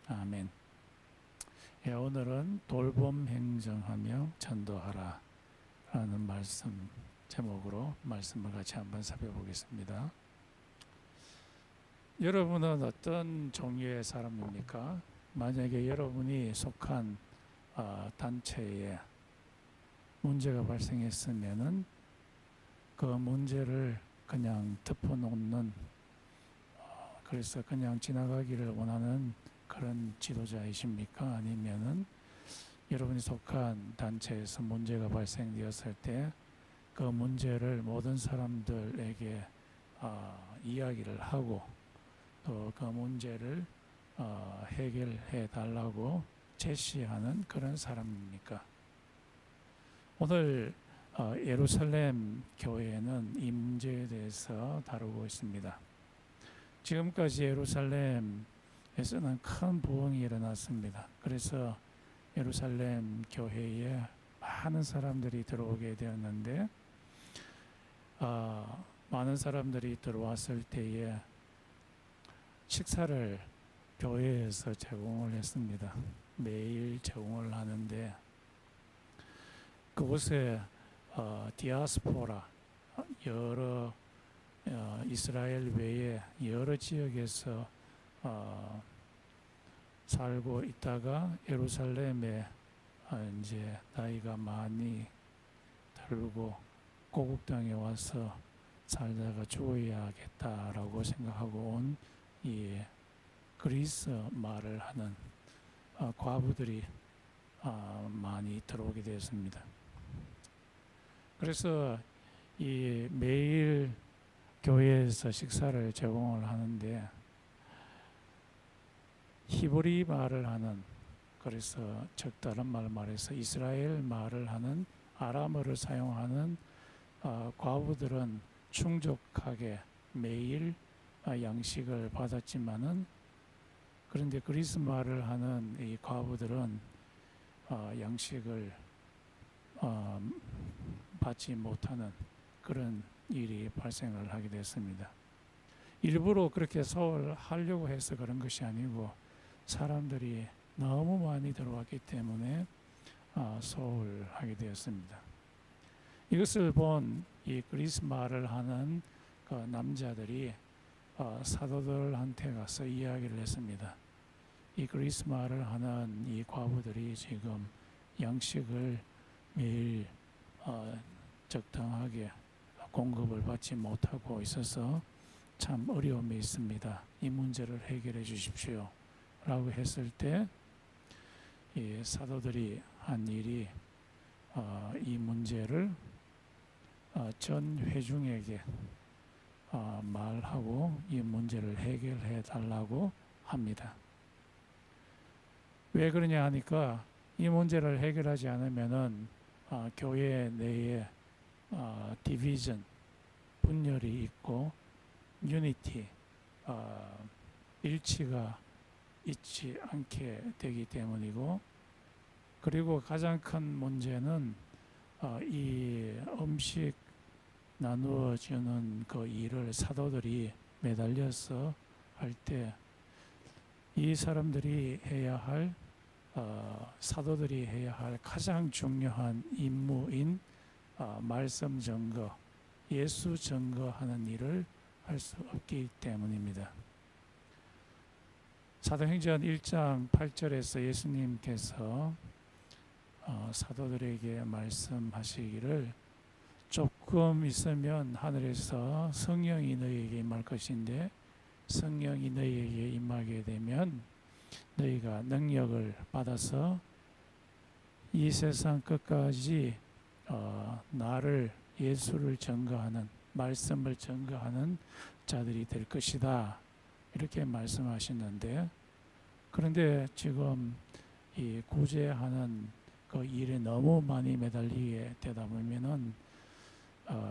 아멘. 예, 오늘은 돌봄 행정하며 전도하라 라는 말씀 제목으로 말씀을 같이 한번 살펴보겠습니다. 여러분은 어떤 종류의 사람입니까? 만약에 여러분이 속한 단체에 문제가 발생했으면은 그 문제를 그냥 덮어놓는, 그래서 그냥 지나가기를 원하는 그런 지도자이십니까? 아니면은 여러분이 속한 단체에서 문제가 발생되었을 때 그 문제를 모든 사람들에게 이야기를 하고 또 그 문제를 해결해 달라고 제시하는 그런 사람입니까? 오늘 예루살렘 교회는 이 문제에 대해서 다루고 있습니다. 지금까지 예루살렘에서는 큰 부흥이 일어났습니다. 그래서 예루살렘 교회에 많은 사람들이 들어오게 되었는데, 많은 사람들이 들어왔을 때에 식사를 교회에서 제공을 했습니다. 매일 제공을 하는데, 그곳에 디아스포라, 여러 이스라엘 외에 여러 지역에서 살고 있다가 예루살렘에 이제 나이가 많이 들고 고국 땅에 와서 살다가 죽어야겠다라고 생각하고 온 이 그리스 말을 하는 과부들이 많이 들어오게 되었습니다. 그래서 이 매일 교회에서 식사를 제공을 하는데, 히브리 말을 하는, 그래서 즉 다른 말을 말해서 이스라엘 말을 하는 아람어를 사용하는 과부들은 충족하게 매일 양식을 받았지만은, 그런데 그리스 말을 하는 이 과부들은 양식을 받지 못하는 그런 일이 발생을 하게 됐습니다. 일부러 그렇게 소홀하려고 해서 그런 것이 아니고 사람들이 너무 많이 들어왔기 때문에 소홀하게 되었습니다. 이것을 본 이 그리스 말을 하는 그 남자들이 사도들한테 가서 이야기를 했습니다. 이 그리스 말을 하는 이 과부들이 지금 양식을 매일 적당하게 공급을 받지 못하고 있어서 참 어려움이 있습니다. 이 문제를 해결해 주십시오 라고 했을 때, 이 사도들이 한 일이 이 문제를 전 회중에게 말하고 이 문제를 해결해 달라고 합니다. 왜 그러냐 하니까, 이 문제를 해결하지 않으면은 교회 내에 디비전, 분열이 있고 유니티, 일치가 있지 않게 되기 때문이고, 그리고 가장 큰 문제는 이 음식 나누어 주는 그 일을 사도들이 매달려서 할 때 이 사람들이 해야 할, 사도들이 해야 할 가장 중요한 임무인 말씀 증거, 예수 증거하는 일을 할 수 없기 때문입니다. 사도행전 1장 8절에서 예수님께서 사도들에게 말씀하시기를, 조금 있으면 하늘에서 성령이 너희에게 임할 것인데 성령이 너희에게 임하게 되면 너희가 능력을 받아서 이 세상 끝까지 나를, 예수를 증거하는, 말씀을 증거하는 자들이 될 것이다, 이렇게 말씀하시는데, 그런데 지금 이 구제하는 그 일에 너무 많이 매달리게 되다 보면은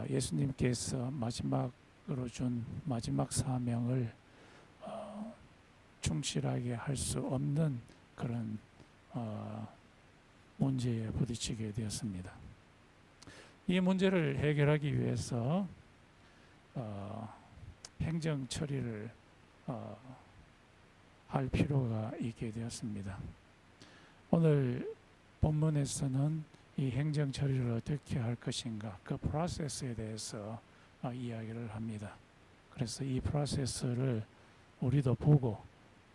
예수님께서 마지막으로 준 마지막 사명을 충실하게 할 수 없는 그런 문제에 부딪히게 되었습니다. 이 문제를 해결하기 위해서 행정 처리를 할 필요가 있게 되었습니다. 오늘 본문에서는 이 행정 처리를 어떻게 할 것인가 그 프로세스에 대해서 이야기를 합니다. 그래서 이 프로세스를 우리도 보고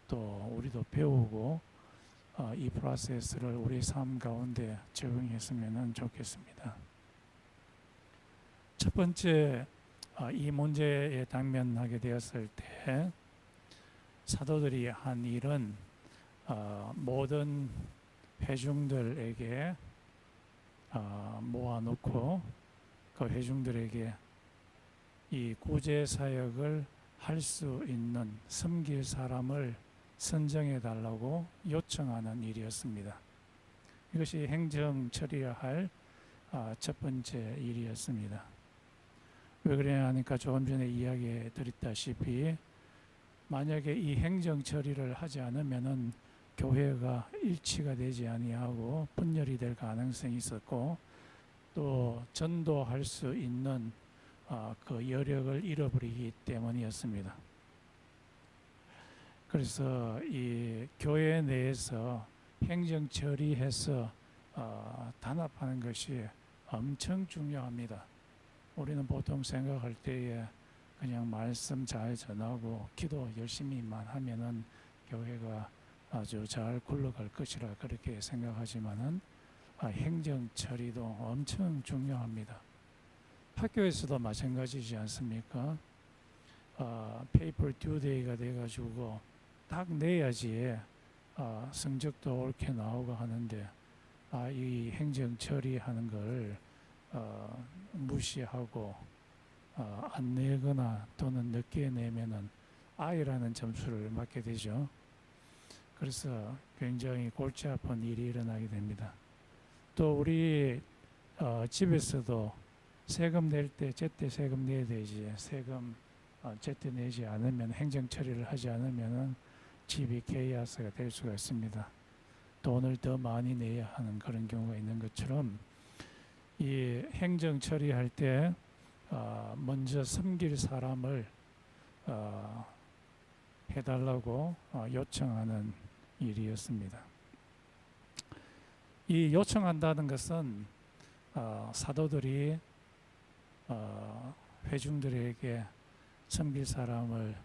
또 우리도 배우고 이 프로세스를 우리 삶 가운데 적용했으면 좋겠습니다. 첫 번째 이 문제에 당면하게 되었을 때 사도들이 한 일은 모든 회중들에게 모아놓고 그 회중들에게 이 구제 사역을 할 수 있는 섬길 사람을 선정해 달라고 요청하는 일이었습니다. 이것이 행정 처리해야 할 첫 번째 일이었습니다. 왜 그러냐 하니까 조금 전에 이야기해 드렸다시피 만약에 이 행정 처리를 하지 않으면은 교회가 일치가 되지 아니하고 분열이 될 가능성이 있었고 또 전도할 수 있는 그 여력을 잃어버리기 때문이었습니다. 그래서 이 교회 내에서 행정 처리해서 단합하는 것이 엄청 중요합니다. 우리는 보통 생각할 때에 그냥 말씀 잘 전하고 기도 열심히만 하면은 교회가 아주 잘 굴러갈 것이라 그렇게 생각하지만은 행정 처리도 엄청 중요합니다. 학교에서도 마찬가지지 않습니까? 페이퍼 듀데이가 돼가지고 딱 내야지 성적도 옳게 나오고 하는데 이 행정 처리하는 걸 무시하고 안 내거나 또는 늦게 내면은 I라는 점수를 맞게 되죠. 그래서 굉장히 골치 아픈 일이 일어나게 됩니다. 또 우리 집에서도 세금 낼 때 제때 세금 내야 되지. 세금 제때 내지 않으면 행정 처리를 하지 않으면은 집이 케이오스가 될 수가 있습니다. 돈을 더 많이 내야 하는 그런 경우가 있는 것처럼 이 행정 처리할 때 먼저 섬길 사람을 해달라고 요청하는 일이었습니다. 이 요청한다는 것은 사도들이 회중들에게 섬길 사람을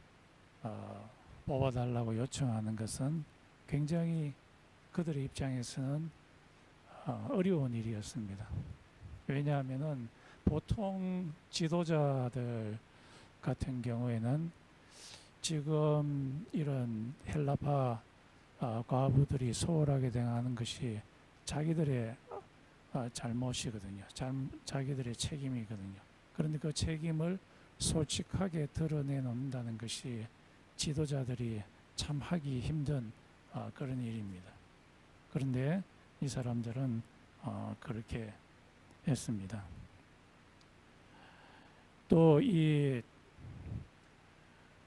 뽑아달라고 요청하는 것은 굉장히 그들의 입장에서는 어려운 일이었습니다. 왜냐하면은 보통 지도자들 같은 경우에는 지금 이런 헬라파 과부들이 소홀하게 당하는 것이 자기들의 잘못이거든요. 자기들의 책임이거든요. 그런데 그 책임을 솔직하게 드러내놓는다는 것이 지도자들이 참 하기 힘든 그런 일입니다. 그런데 이 사람들은 그렇게 했습니다. 또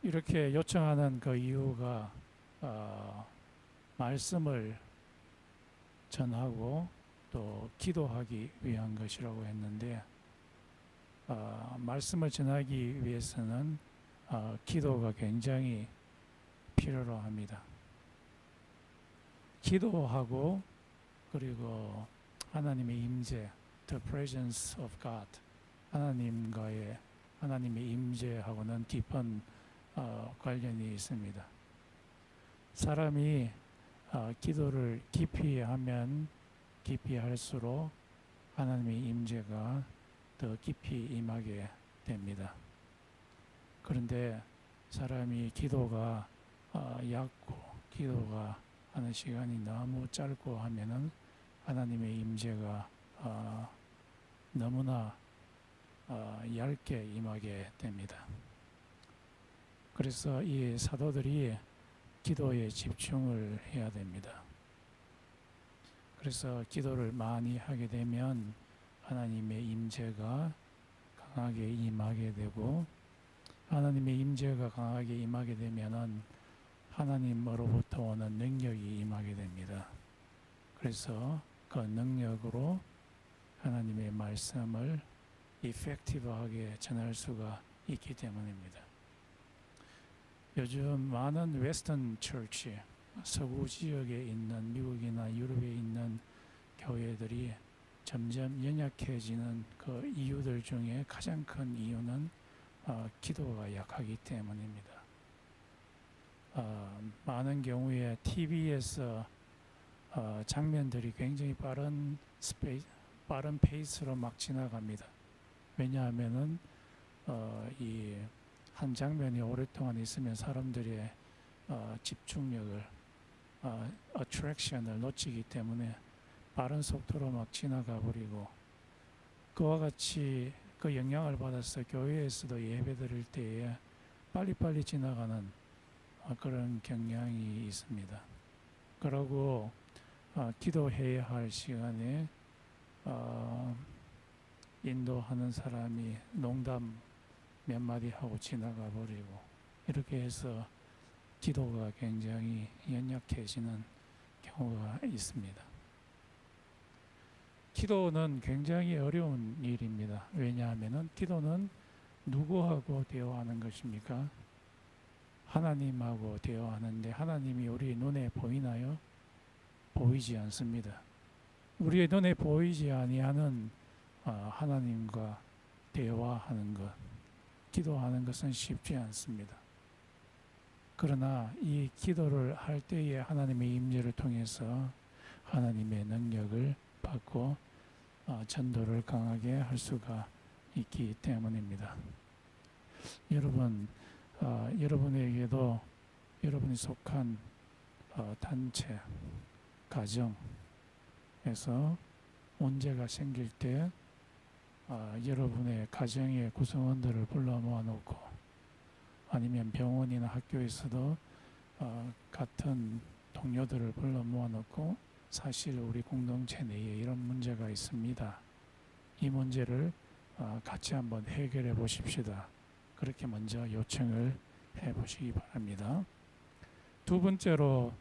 이렇게 요청하는 그 이유가 말씀을 전하고 또 기도하기 위한 것이라고 했는데 말씀을 전하기 위해서는 기도가 굉장히 필요로 합니다. 기도하고 그리고 하나님의 임재, the presence of God, 하나님의 임재하고는 깊은 관련이 있습니다. 사람이 기도를 깊이 하면 깊이 할수록 하나님의 임재가 더 깊이 임하게 됩니다. 그런데 사람이 기도가 얕고 기도가 하는 시간이 너무 짧고 하면은 하나님의 임재가 너무나 얇게 임하게 됩니다. 그래서 이 사도들이 기도에 집중을 해야 됩니다. 그래서 기도를 많이 하게 되면 하나님의 임재가 강하게 임하게 되고 하나님의 임재가 강하게 임하게 되면은 하나님으로부터 오는 능력이 임하게 됩니다. 그래서 그 능력으로 하나님의 말씀을 이펙티브하게 전할 수가 있기 때문입니다. 요즘 많은 웨스턴 처치, 서구 지역에 있는 미국이나 유럽에 있는 교회들이 점점 연약해지는 그 이유들 중에 가장 큰 이유는 기도가 약하기 때문입니다. 많은 경우에 TV에서 장면들이 굉장히 빠른 페이스로 막 지나갑니다. 왜냐하면은 이 한 장면이 오랫동안 있으면 사람들의 집중력을, attraction을 놓치기 때문에 빠른 속도로 막 지나가 버리고, 그와 같이 그 영향을 받아서 교회에서도 예배 드릴 때에 빨리빨리 지나가는 그런 경향이 있습니다. 그러고 기도해야 할 시간에 인도하는 사람이 농담 몇 마디 하고 지나가 버리고, 이렇게 해서 기도가 굉장히 연약해지는 경우가 있습니다. 기도는 굉장히 어려운 일입니다. 왜냐하면 기도는 누구하고 대화하는 것입니까? 하나님하고 대화하는데, 하나님이 우리 눈에 보이나요? 보이지 않습니다. 우리의 눈에 보이지 아니하는 하나님과 대화하는 것, 기도하는 것은 쉽지 않습니다. 그러나 이 기도를 할 때에 하나님의 임재를 통해서 하나님의 능력을 받고 전도를 강하게 할 수가 있기 때문입니다. 여러분, 여러분에게도 여러분이 속한 단체, 가정에서 문제가 생길 때 여러분의 가정의 구성원들을 불러 모아놓고, 아니면 병원이나 학교에서도 같은 동료들을 불러 모아놓고, 사실 우리 공동체 내에 이런 문제가 있습니다. 이 문제를 같이 한번 해결해 보십시다. 그렇게 먼저 요청을 해 보시기 바랍니다. 두 번째로,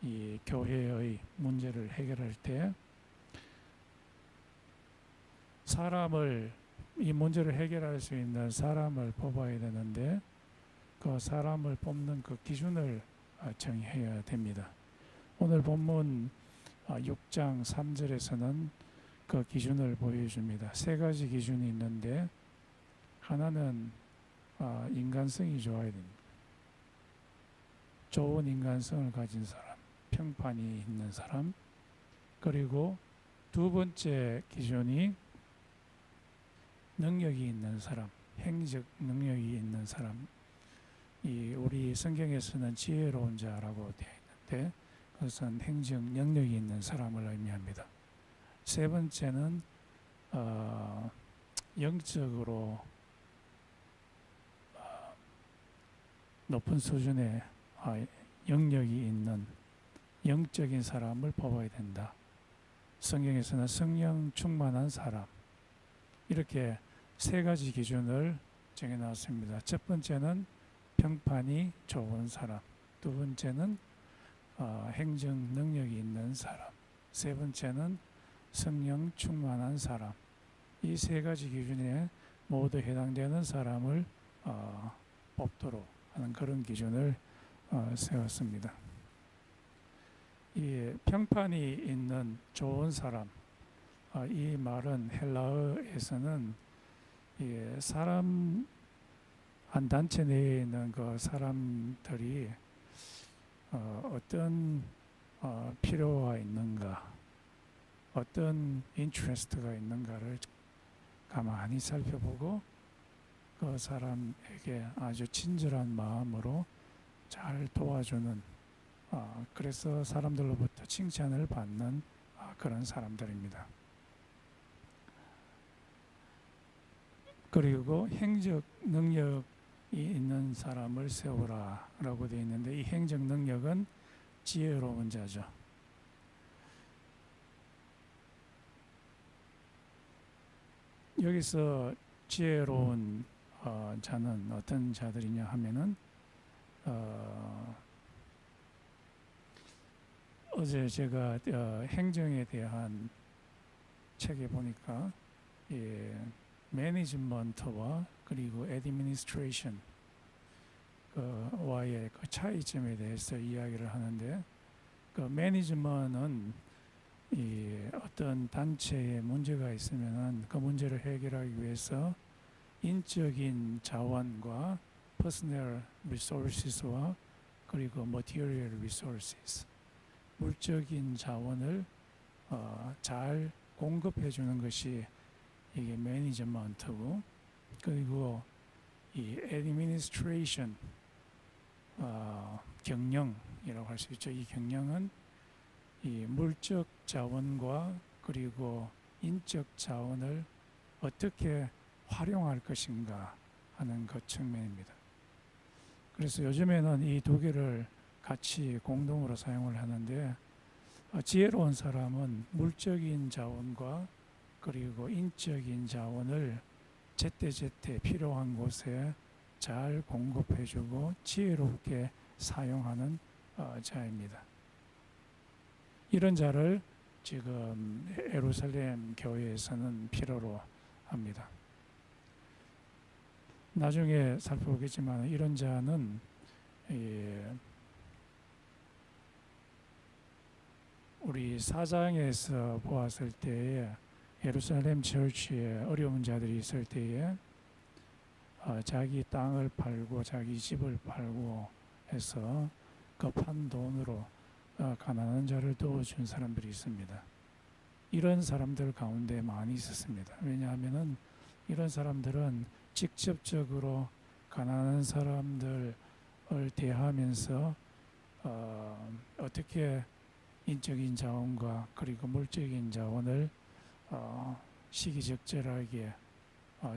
이 교회의 문제를 해결할 때 이 문제를 해결할 수 있는 사람을 뽑아야 되는데, 그 사람을 뽑는 그 기준을 정해야 됩니다. 오늘 본문 6장 3절에서는 그 기준을 보여줍니다. 세 가지 기준이 있는데, 하나는 인간성이 좋아야 됩니다. 좋은 인간성을 가진 사람, 평판이 있는 사람. 그리고 두 번째 기준이 능력이 있는 사람, 행적 능력이 있는 사람. 우리 성경에서는 지혜로운 자라고 되어 있는데, 그것은 행적 능력이 있는 사람을 의미합니다. 세 번째는 영적으로 높은 수준의 영역이 있는 영적인 사람을 뽑아야 된다. 성경에서는 성령 충만한 사람, 이렇게 세 가지 기준을 정해놨습니다. 첫 번째는 평판이 좋은 사람, 두 번째는 행정 능력이 있는 사람, 세 번째는 성령 충만한 사람. 이 세 가지 기준에 모두 해당되는 사람을 뽑도록 하는 그런 기준을 세웠습니다. 이 평판이 있는 좋은 사람, 이 말은 헬라어에서는 사람 한 단체 내에 있는 그 사람들이 어떤 필요가 있는가, 어떤 인트레스트가 있는가를 가만히 살펴보고 그 사람에게 아주 친절한 마음으로 잘 도와주는, 그래서 사람들로부터 칭찬을 받는 그런 사람들입니다. 그리고 행적 능력이 있는 사람을 세우라 라고 되어 있는데, 이 행적 능력은 지혜로운 자죠. 여기서 지혜로운 자는 어떤 자들이냐 하면은 어제 제가 행정에 대한 책에 보니까 매니지먼트와 그리고 애드미니스트레이션, 와의 그 차이점에 대해서 이야기를 하는데, 그 매니지먼트는 이 어떤 단체에 문제가 있으면은 그 문제를 해결하기 위해서 인적인 자원과 퍼스널 리소스와 그리고 material resources, 물적인 자원을 잘 공급해 주는 것이 이게 매니지먼트고, 그리고 이 administration, 경영이라고 할 수 있죠. 이 경영은 이 물적 자원과 그리고 인적 자원을 어떻게 활용할 것인가 하는 것 측면입니다. 그래서 요즘에는 이 두 개를 같이 공동으로 사용을 하는데, 지혜로운 사람은 물적인 자원과 그리고 인적인 자원을 제때제때 필요한 곳에 잘 공급해주고 지혜롭게 사용하는 자입니다. 이런 자를 지금 예루살렘 교회에서는 필요로 합니다. 나중에 살펴보겠지만 이런 자는 우리 4장에서 보았을 때에 예루살렘 처치에 어려운 자들이 있을 때에 자기 땅을 팔고 자기 집을 팔고 해서 그 판 돈으로 가난한 자를 도와준 사람들이 있습니다. 이런 사람들 가운데 많이 있었습니다. 왜냐하면 이런 사람들은 직접적으로 가난한 사람들을 대하면서 어떻게 인적인 자원과 그리고 물적인 자원을 시기적절하게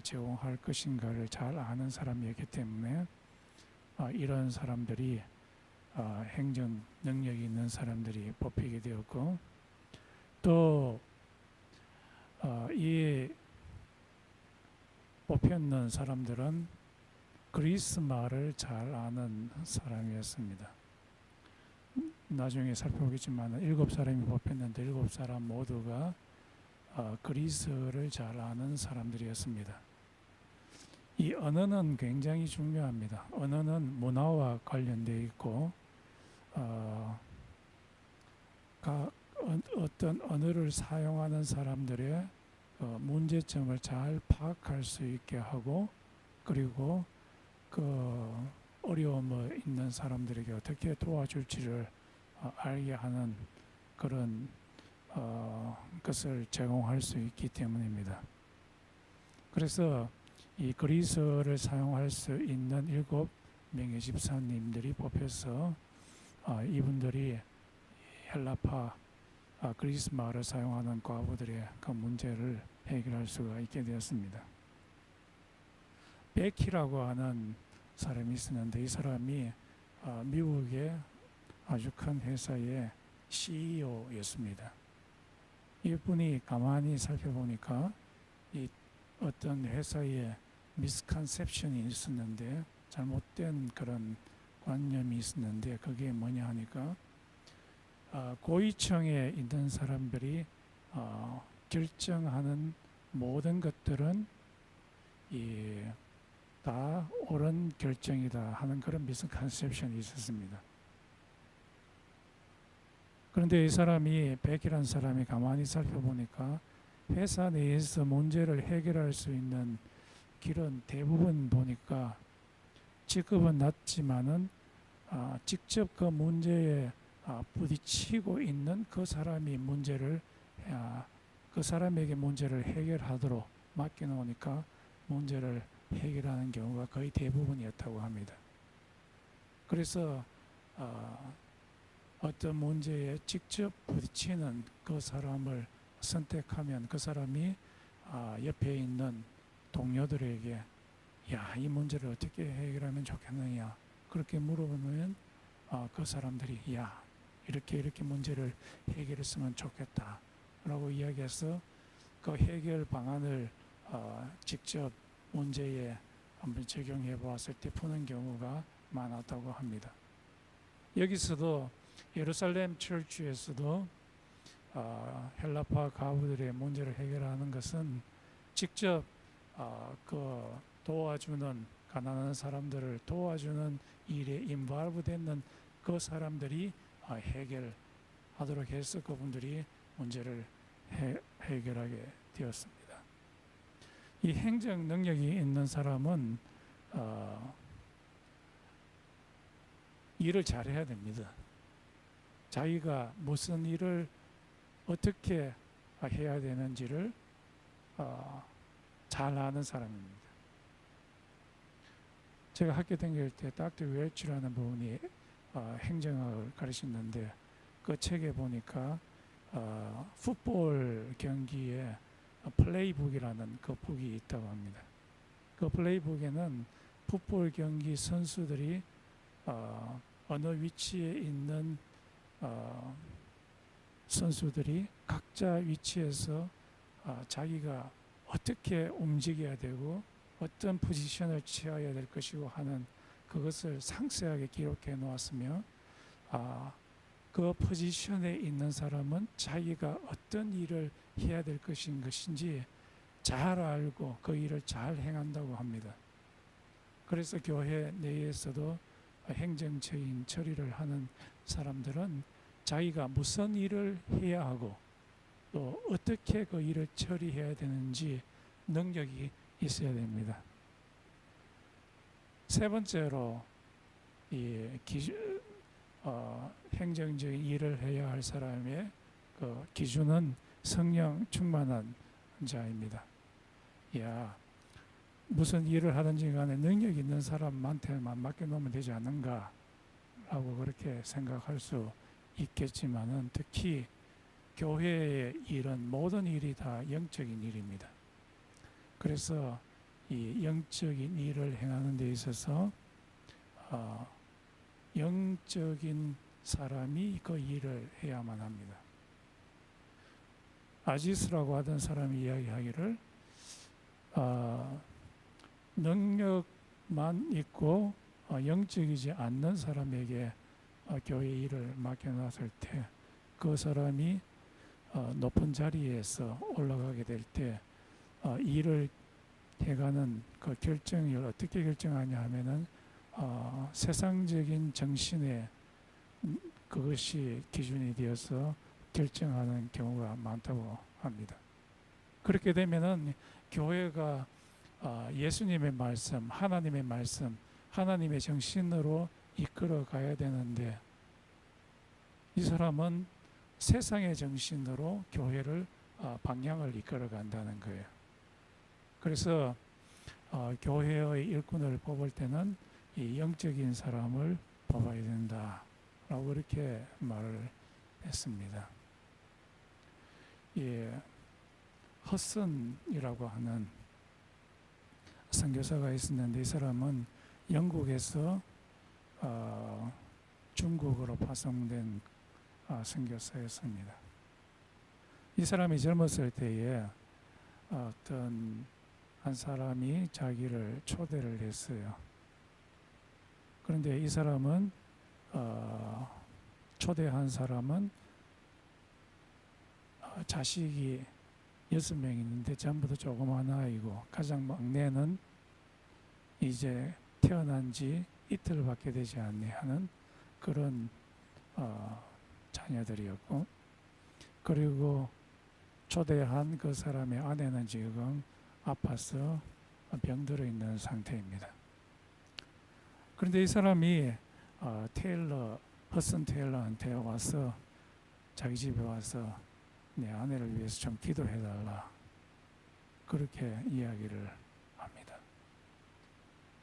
제공할 것인가를 잘 아는 사람이었기 때문에 이런 사람들이 행정 능력이 있는 사람들이 뽑히게 되었고, 또 이 뽑혔는 사람들은 그리스 말을 잘 아는 사람이었습니다. 나중에 살펴보겠지만 7사람이 뽑혔는데 7사람 모두가 그리스어를 잘 아는 사람들이었습니다. 이 언어는 굉장히 중요합니다. 언어는 문화와 관련되어 있고 어떤 언어를 사용하는 사람들의 문제점을 잘 파악할 수 있게 하고, 그리고 그 어려움에 있는 사람들에게 어떻게 도와줄지를 알게 하는 그런 것을 제공할 수 있기 때문입니다. 그래서 이 그리스어를 사용할 수 있는 7명의 집사님들이 뽑혀서 이분들이 헬라파 그리스 말을 사용하는 과부들의 그 문제를 해결할 수가 있게 되었습니다. 베키라고 하는 사람이 있었는데, 이 사람이 미국의 아주 큰 회사의 CEO였습니다. 이분이 가만히 살펴보니까 이 어떤 회사에 미스컨셉션이 있었는데, 잘못된 그런 관념이 있었는데, 그게 뭐냐 하니까 고위층에 있는 사람들이 결정하는 모든 것들은 다 옳은 결정이다 하는 그런 미스컨셉션이 있었습니다. 그런데 이 사람이 백이라는 사람이 가만히 살펴보니까 회사 내에서 문제를 해결할 수 있는 길은 대부분 보니까 직급은 낮지만은 직접 그 문제에 부딪히고 있는 그 사람이 그 사람에게 문제를 해결하도록 맡겨놓으니까 문제를 해결하는 경우가 거의 대부분이었다고 합니다. 그래서 어떤 문제에 직접 부딪히는 그 사람을 선택하면 그 사람이 옆에 있는 동료들에게 이 문제를 어떻게 해결하면 좋겠느냐 그렇게 물어보면 그 사람들이 이렇게 문제를 해결했으면 좋겠다 라고 이야기해서 그 해결 방안을 직접 문제에 한번 적용해 보았을 때 푸는 경우가 많았다고 합니다. 여기서도 예루살렘 철치에서도 헬라파 가부들의 문제를 해결하는 것은 직접 그 도와주는 가난한 사람들을 도와주는 일에 인발브 되는 그 사람들이 해결하도록 해서 그분들이 문제를 해결하게 되었습니다. 이 행정 능력이 있는 사람은 일을 잘해야 됩니다. 자기가 무슨 일을 어떻게 해야 되는지를 잘 아는 사람입니다. 제가 학교 다닐 때 닥터 웰치라는 분이 행정학을 가르쳤는데 그 책에 보니까 풋볼 경기에 플레이북이라는 그 북이 있다고 합니다. 그 플레이북에는 풋볼 경기 선수들이 어느 위치에 있는 선수들이 각자 위치에서 자기가 어떻게 움직여야 되고 어떤 포지션을 취해야 될 것이고 하는 그것을 상세하게 기록해 놓았으며 그 포지션에 있는 사람은 자기가 어떤 일을 해야 될 것인지 잘 알고 그 일을 잘 행한다고 합니다. 그래서 교회 내에서도 행정적인 처리를 하는 사람들은 자기가 무슨 일을 해야 하고 또 어떻게 그 일을 처리해야 되는지 능력이 있어야 됩니다. 세 번째로 행정적인 일을 해야 할 사람의 그 기준은 성령 충만한 자입니다. 무슨 일을 하든지 간에 능력 있는 사람한테만 맡겨놓으면 되지 않는가 라고 그렇게 생각할 수 있겠지만은 특히 교회의 일은 모든 일이 다 영적인 일입니다. 그래서 이 영적인 일을 행하는 데 있어서 영적인 사람이 그 일을 해야만 합니다. 아지스라고 하던 사람이 이야기하기를 능력만 있고 영적이지 않는 사람에게 교회 일을 맡겨놨을 때 그 사람이 높은 자리에서 올라가게 될 때 일을 해가는 그 결정을 어떻게 결정하냐 하면은 세상적인 정신에 그것이 기준이 되어서 결정하는 경우가 많다고 합니다. 그렇게 되면은 교회가 예수님의 말씀, 하나님의 말씀, 하나님의 정신으로 이끌어 가야 되는데 이 사람은 세상의 정신으로 교회를 방향을 이끌어 간다는 거예요. 그래서 교회의 일꾼을 뽑을 때는 이 영적인 사람을 뽑아야 된다라고 그렇게 말을 했습니다. 허슨이라고 하는 선교사가 있었는데 이 사람은 영국에서 중국으로 파송된 선교사였습니다. 이 사람이 젊었을 때에 어떤 한 사람이 자기를 초대를 했어요. 그런데 이 사람은 초대한 사람은 자식이 6명 있는데 전부 다 조그만 아이고 가장 막내는 이제 태어난 지 이틀밖에 되지 않네 하는 그런 자녀들이었고 그리고 초대한 그 사람의 아내는 지금 아파서 병들어 있는 상태입니다. 그런데 이 사람이 허슨 테일러한테 와서 자기 집에 와서 내 아내를 위해서 좀 기도해달라 그렇게 이야기를 합니다.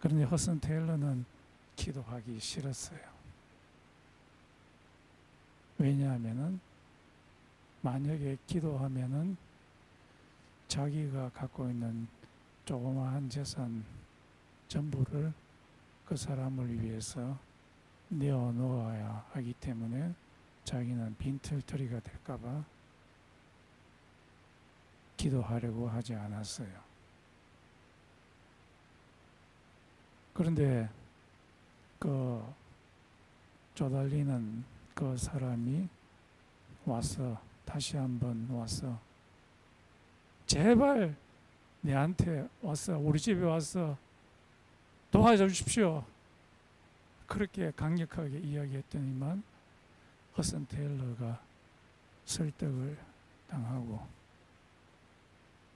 그런데 허슨 테일러는 기도하기 싫었어요. 왜냐하면은 만약에 기도하면은 자기가 갖고 있는 조그마한 재산 전부를 그 사람을 위해서 내어 놓아야 하기 때문에 자기는 빈털터리가 될까봐 기도하려고 하지 않았어요. 그런데 그 조달리는 그 사람이 와서 다시 한번 와서 제발 내한테 와서 우리 집에 와서 도와주십시오. 그렇게 강력하게 이야기했더니만 허슨 테일러가 설득을 당하고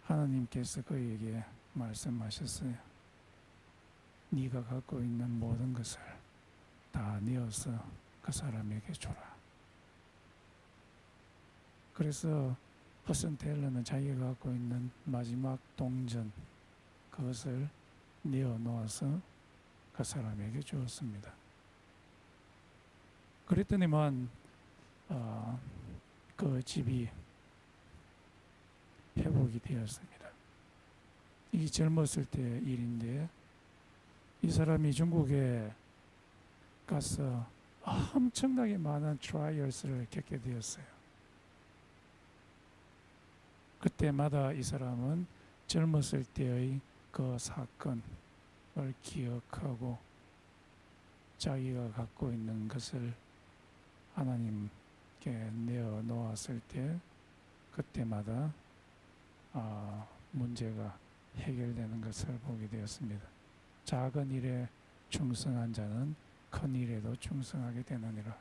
하나님께서 그에게 말씀하셨어요. 네가 갖고 있는 모든 것을 다 내어서 그 사람에게 줘라. 그래서 허슨 테일러는 자기가 갖고 있는 마지막 동전 그것을 내어놓아서 그 사람에게 주었습니다. 그랬더니만 그 집이 회복이 되었습니다. 이 젊었을 때 일인데 이 사람이 중국에 가서 엄청나게 많은 트라이얼스를 겪게 되었어요. 그때마다 이 사람은 젊었을 때의 그 사건을 기억하고 자기가 갖고 있는 것을 하나님께 내어놓았을 때 그때마다 문제가 해결되는 것을 보게 되었습니다. 작은 일에 충성한 자는 큰 일에도 충성하게 되느니라.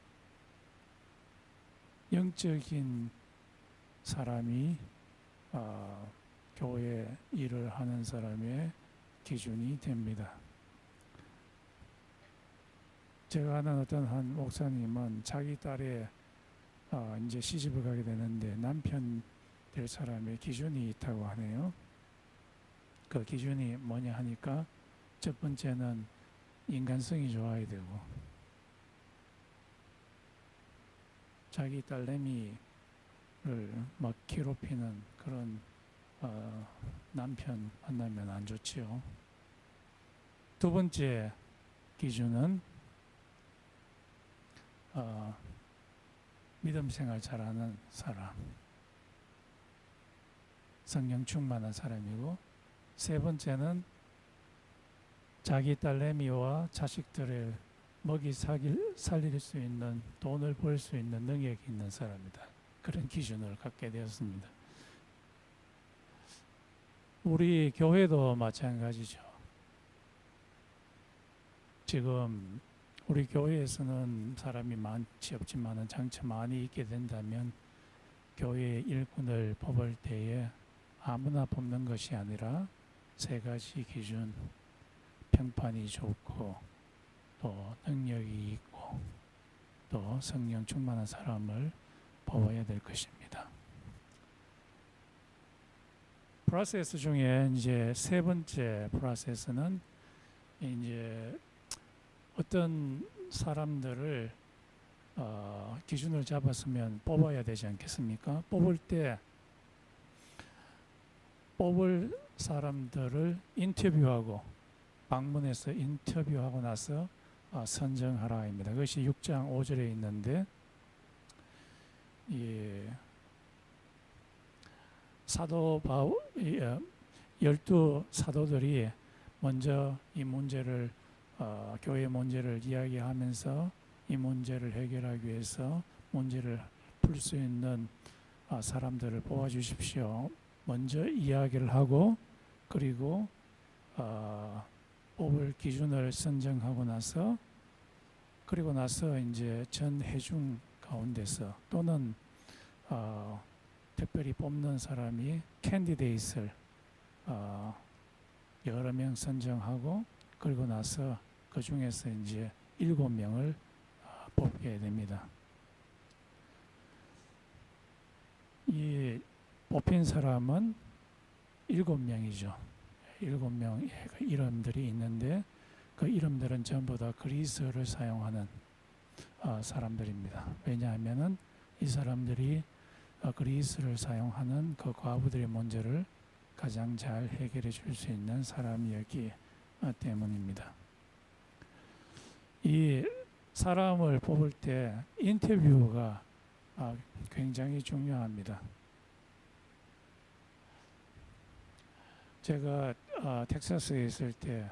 영적인 사람이 교회 일을 하는 사람의 기준이 됩니다. 제가 아는 어떤 한 목사님은 자기 딸이 이제 시집을 가게 되는데 남편 될 사람의 기준이 있다고 하네요. 그 기준이 뭐냐 하니까 첫 번째는 인간성이 좋아야 되고 자기 딸내미를 막 괴롭히는 그런 남편 만나면 안 좋지요. 두 번째 기준은 믿음 생활 잘하는 사람, 성령 충만한 사람이고, 세 번째는 자기 딸내미와 자식들을 먹이 살릴 수 있는, 돈을 벌 수 있는 능력이 있는 사람이다. 그런 기준을 갖게 되었습니다. 우리 교회도 마찬가지죠. 지금 우리 교회에서는 사람이 많지 없지만 장차 많이 있게 된다면 교회의 일꾼을 뽑을 때에 아무나 뽑는 것이 아니라 세 가지 기준, 평판이 좋고 또 능력이 있고 또 성령 충만한 사람을 뽑아야 될 것입니다. 프로세스 중에 이제 세 번째 프로세스는 이제 어떤 사람들을 기준을 잡았으면 뽑아야 되지 않겠습니까? 뽑을 사람들을 인터뷰하고 방문해서 인터뷰하고 나서 선정하라 합니다. 그것이 6장 5절에 있는데 사도 바울 12사도들이 먼저 이 문제를 교회 문제를 이야기하면서 이 문제를 해결하기 위해서 문제를 풀 수 있는 사람들을 뽑아주십시오. 먼저 이야기를 하고 그리고 뽑을 기준을 선정하고 나서 그리고 나서 이제 전 회중 가운데서 또는 특별히 뽑는 사람이 캔디데이트를 여러 명 선정하고 그리고 나서 그 중에서 이제 7명을 뽑게 됩니다. 이 뽑힌 사람은 7명이죠. 7명의 이름들이 있는데 그 이름들은 전부 다 그리스어를 사용하는 사람들입니다. 왜냐하면은 이 사람들이 그리스어를 사용하는 그 과부들의 문제를 가장 잘 해결해 줄 수 있는 사람이었기 때문입니다. 이 사람을 뽑을 때 인터뷰가 굉장히 중요합니다. 제가 텍사스에 있을 때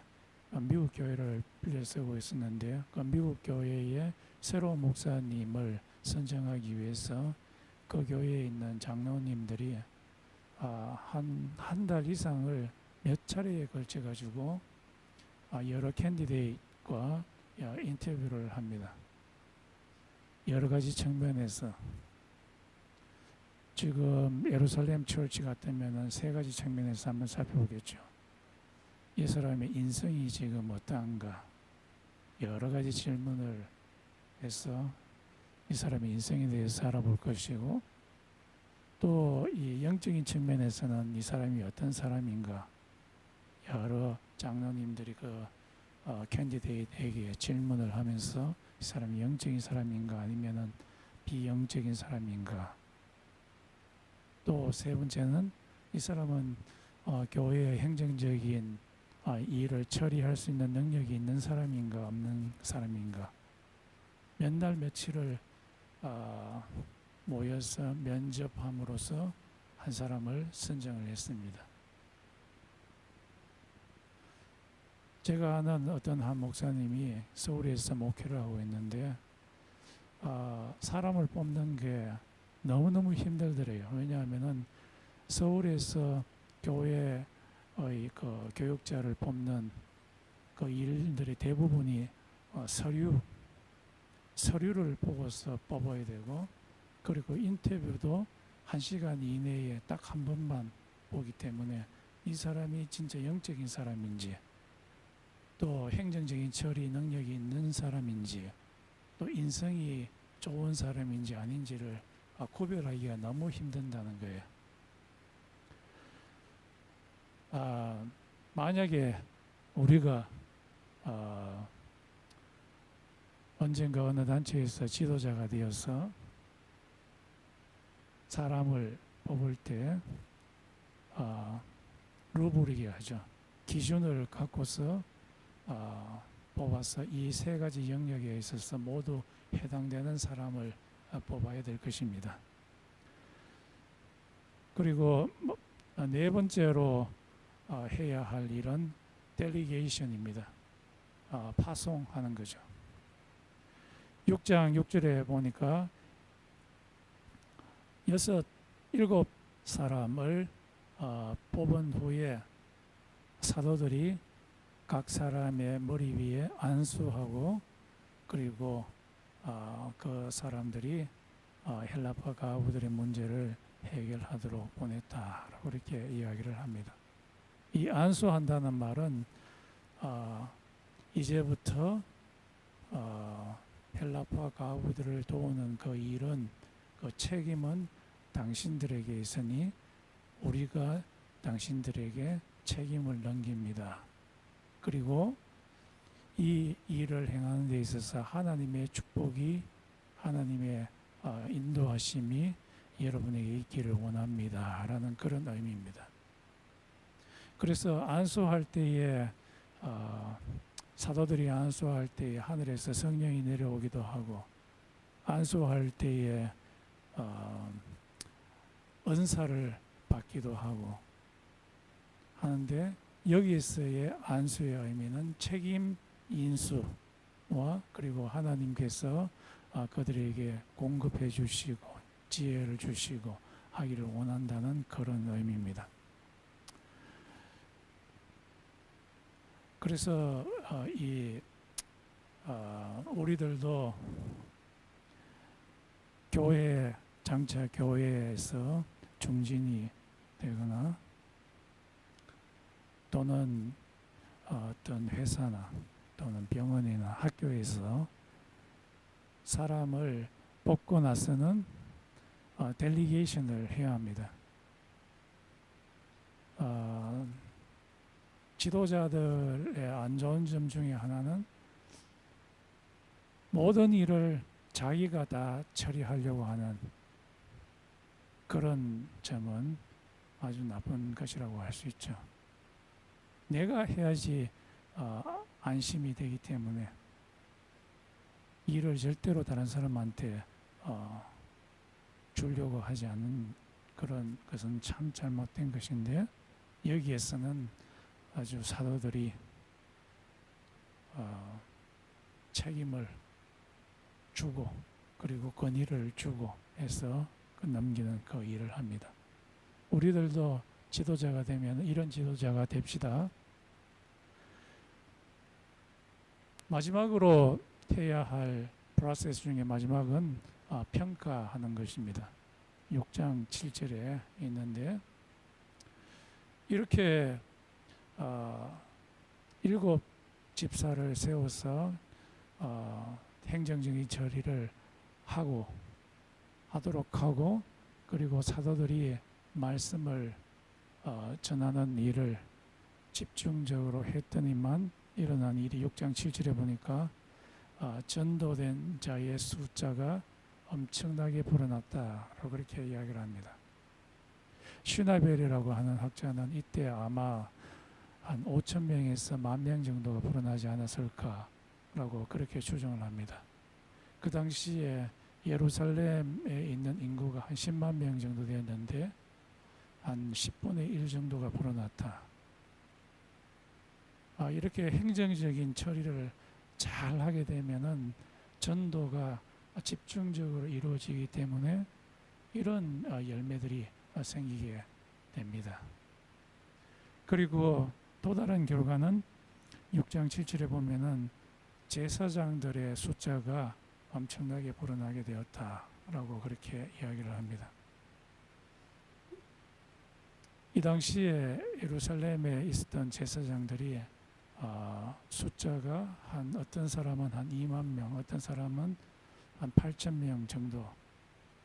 미국 교회를 빌려 쓰고 있었는데요. 그 미국 교회의 새로운 목사님을 선정하기 위해서 그 교회에 있는 장로님들이 한 달 이상을 몇 차례에 걸쳐 가지고 여러 캔디데이트과 인터뷰를 합니다. 여러 가지 측면에서 지금 예루살렘 처치 같으면은 세 가지 측면에서 한번 살펴보겠죠. 이 사람의 인성이 지금 어떠한가 여러 가지 질문을 해서 이 사람의 인성에 대해서 알아볼 것이고 또 이 영적인 측면에서는 이 사람이 어떤 사람인가 여러 장로님들이 캔디데이트에게 질문을 하면서 이 사람이 영적인 사람인가 아니면은 비영적인 사람인가 또 세 번째는 이 사람은 교회의 행정적인 일을 처리할 수 있는 능력이 있는 사람인가 없는 사람인가 몇 날 며칠을 모여서 면접함으로써 한 사람을 선정을 했습니다. 제가 아는 어떤 한 목사님이 서울에서 목회를 하고 있는데 사람을 뽑는 게 너무너무 힘들더래요. 왜냐하면은 서울에서 교회의 교육자를 뽑는 그 일들이 대부분이 서류를 보고서 뽑아야 되고 그리고 인터뷰도 1시간 이내에 딱 한 번만 보기 때문에 이 사람이 진짜 영적인 사람인지 또 행정적인 처리 능력이 있는 사람인지 또 인성이 좋은 사람인지 아닌지를 구별하기가 너무 힘든다는 거예요. 만약에 우리가 언젠가 어느 단체에서 지도자가 되어서 사람을 뽑을 때 루브릭이 하죠. 기준을 갖고서 뽑아서 이 세 가지 영역에 있어서 모두 해당되는 사람을 뽑아야 될 것입니다. 그리고 네 번째로 해야 할 일은 델리게이션입니다. 파송하는 거죠. 6장 6절에 보니까 7 사람을 뽑은 후에 사도들이 각 사람의 머리 위에 안수하고 그리고 그 사람들이 헬라파 가부들의 문제를 해결하도록 보냈다라고 이렇게 이야기를 합니다. 이 안수한다는 말은 이제부터 헬라파 가부들을 도우는 그 일은 그 책임은 당신들에게 있으니 우리가 당신들에게 책임을 넘깁니다. 그리고 이 일을 행하는 데 있어서 하나님의 축복이 하나님의 인도하심이 여러분에게 있기를 원합니다 라는 그런 의미입니다. 그래서 안수할 때에 사도들이 안수할 때에 하늘에서 성령이 내려오기도 하고 안수할 때에 은사를 받기도 하고 하는데 여기에서의 안수의 의미는 책임 인수와 그리고 하나님께서 그들에게 공급해 주시고 지혜를 주시고 하기를 원한다는 그런 의미입니다. 그래서 우리들도 장차 교회에서 중진이 되거나 또는 어떤 회사나 또는 병원이나 학교에서 사람을 뽑고 나서는 델리게이션을 해야 합니다. 지도자들의 안 좋은 점 중에 하나는 모든 일을 자기가 다 처리하려고 하는 그런 점은 아주 나쁜 것이라고 할 수 있죠. 내가 해야지 안심이 되기 때문에 일을 절대로 다른 사람한테 주려고 하지 않는 그런 것은 참 잘못된 것인데 여기에서는 아주 사도들이 책임을 주고 그리고 권위를 주고 해서 넘기는 그 일을 합니다. 우리들도 지도자가 되면 이런 지도자가 됩시다. 마지막으로 해야 할 프로세스 중에 마지막은 평가하는 것입니다. 6장 7절에 있는데 이렇게 7 집사를 세워서 행정적인 처리를 하도록 하고 그리고 사도들이 말씀을 전하는 일을 집중적으로 했더니만 일어난 일이 6장 7절에 보니까 전도된 자의 숫자가 엄청나게 불어났다라고 그렇게 이야기를 합니다. 슈나벨이라고 하는 학자는 이때 아마 한 5천 명에서 10,000명 정도가 불어나지 않았을까라고 그렇게 추정을 합니다. 그 당시에 예루살렘에 있는 인구가 한 10만 명 정도 되었는데 한 10분의 1 정도가 불어났다. 이렇게 행정적인 처리를 잘 하게 되면은 전도가 집중적으로 이루어지기 때문에 이런 열매들이 생기게 됩니다. 그리고 또 다른 결과는 6장 7절에 보면은 제사장들의 숫자가 엄청나게 불어나게 되었다라고 그렇게 이야기를 합니다. 이 당시에 예루살렘에 있었던 제사장들이 숫자가 어떤 사람은 한 2만 명, 어떤 사람은 한 8,000명 정도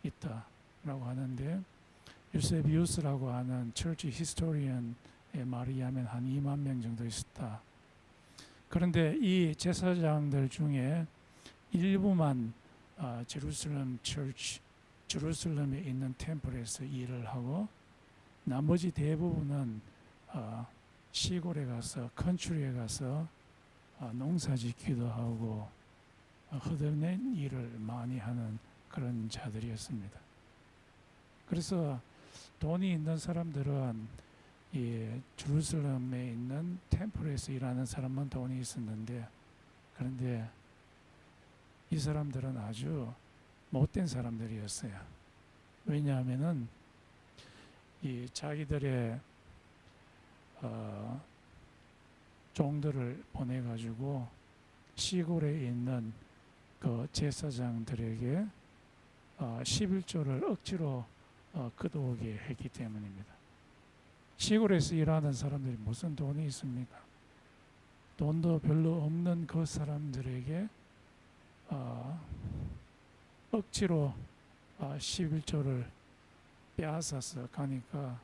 있다라고 하는데 유세비우스라고 하는 처치 히스토리언의 말에 의하면 한 2만 명 정도 있었다. 그런데 이 제사장들 중에 일부만 제루살렘에 있는 템플에서 일을 하고 나머지 대부분은 시골에 가서 컨트리에 가서 농사짓기도 하고 허드렛 일을 많이 하는 그런 자들이었습니다. 그래서 돈이 있는 사람들은 이 제루살렘에 있는 템플에서 일하는 사람만 돈이 있었는데 그런데 이 사람들은 아주 못된 사람들이었어요. 왜냐하면은 이 자기들의 종들을 보내가지고 시골에 있는 그 제사장들에게 11조를 억지로 끄어오게 했기 때문입니다. 시골에서 일하는 사람들이 무슨 돈이 있습니까? 돈도 별로 없는 그 사람들에게 억지로 11조를 빼앗아서 가니까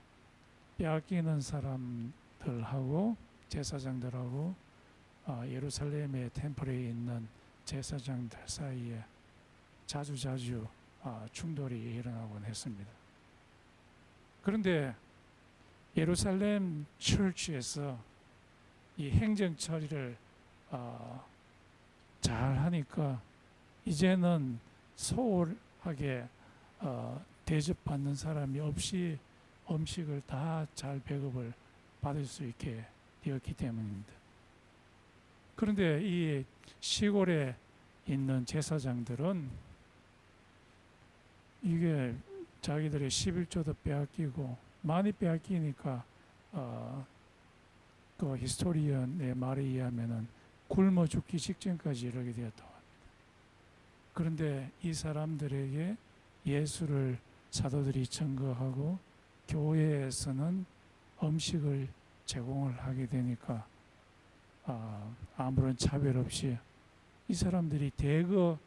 빼앗기는 사람들하고 제사장들하고 예루살렘의 템플에 있는 제사장들 사이에 자주 충돌이 일어나곤 했습니다. 그런데 예루살렘 철치에서 이 행정 처리를 잘 하니까 이제는 소홀하게 대접받는 사람이 없이 음식을 다 잘 배급을 받을 수 있게 되었기 때문입니다. 그런데 이 시골에 있는 제사장들은 이게 자기들의 11조도 빼앗기고 많이 빼앗기니까 그 히스토리언의 말에 의하면은 굶어 죽기 직전까지 이르게 되었다고 합니다. 그런데 이 사람들에게 예수를 사도들이 증거하고 교회에서는 음식을 제공을 하게 되니까 아무런 차별 없이 이 사람들이 대거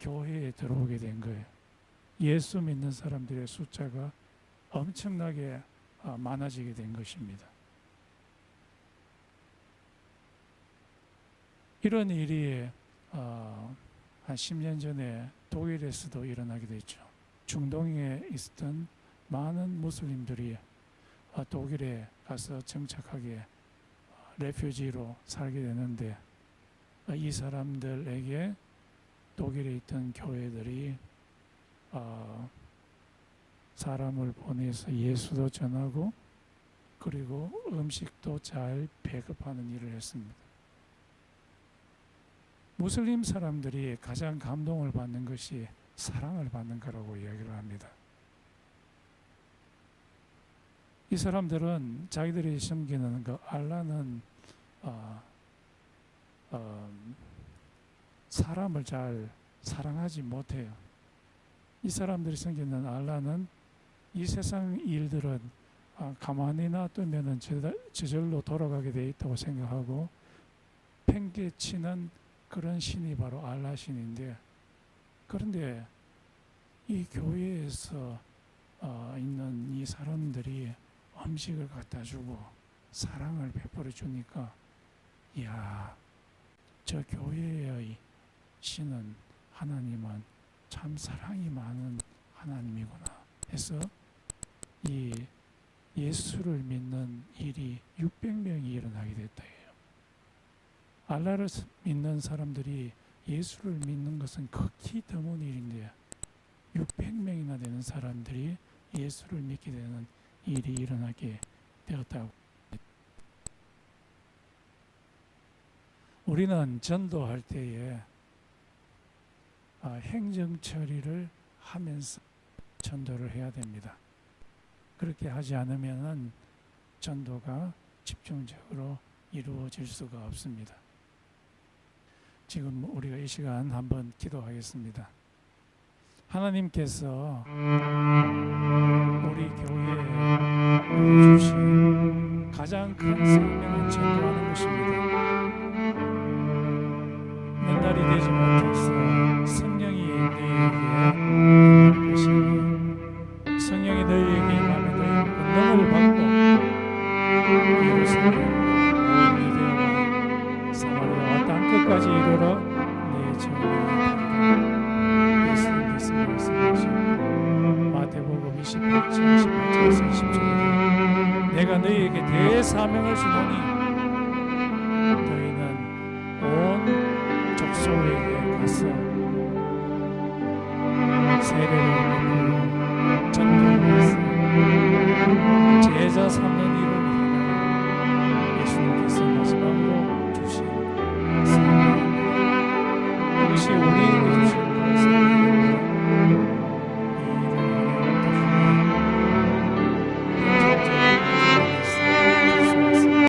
교회에 들어오게 된 거예요. 예수 믿는 사람들의 숫자가 엄청나게 많아지게 된 것입니다. 이런 일이 한 10년 전에 독일에서도 일어나게 됐죠. 중동에 있었던 많은 무슬림들이 독일에 가서 정착하게 레퓨지로 살게 되는데 이 사람들에게 독일에 있던 교회들이 사람을 보내서 예수도 전하고 그리고 음식도 잘 배급하는 일을 했습니다. 무슬림 사람들이 가장 감동을 받는 것이 사랑을 받는 거라고 이야기를 합니다. 이 사람들은 자기들이 섬기는 그 알라는 사람을 잘 사랑하지 못해요. 이 사람들이 섬기는 알라는 이 세상 일들은 가만히 놔두면은 저절로 돌아가게 돼 있다고 생각하고 팽개치는 그런 신이 바로 알라 신인데, 그런데 이 교회에서 있는 이 사람들이 음식을 갖다 주고 사랑을 베풀어 주니까, 이야, 저 교회의 신은, 하나님은 참 사랑이 많은 하나님이구나 해서 이 예수를 믿는 일이 600명이 일어나게 됐다 해요. 알라를 믿는 사람들이 예수를 믿는 것은 극히 드문 일인데 600명이나 되는 사람들이 예수를 믿게 되는 일이 일어나게 되었다고. 우리는 전도할 때에 행정 처리를 하면서 전도를 해야 됩니다. 그렇게 하지 않으면 전도가 집중적으로 이루어질 수가 없습니다. 지금 우리가 이 시간 한번 기도하겠습니다. 하나님께서 우리 교회에 주신 가장 큰 사명은 전도하는 것입니다. 옛날이 되지 못해서 성령이 너희에게 임할 것이니 성령이 너희에게 임하면 너희는 권능을 받고 예루살렘 온 유대와 사마리아와 땅끝까지 이르러 내 증인이 되리라. 예수님께서 말씀하시고 마태복음 28장 18절에서 20절에 내가 너희에게 대사명을 주노니 너희는 온 족속에게 가서 세례를 받고 전도를 해서 제자 삼는 일을 행하라. 예수님께서 마지막으로 주신 사명입니다. 그것이 우리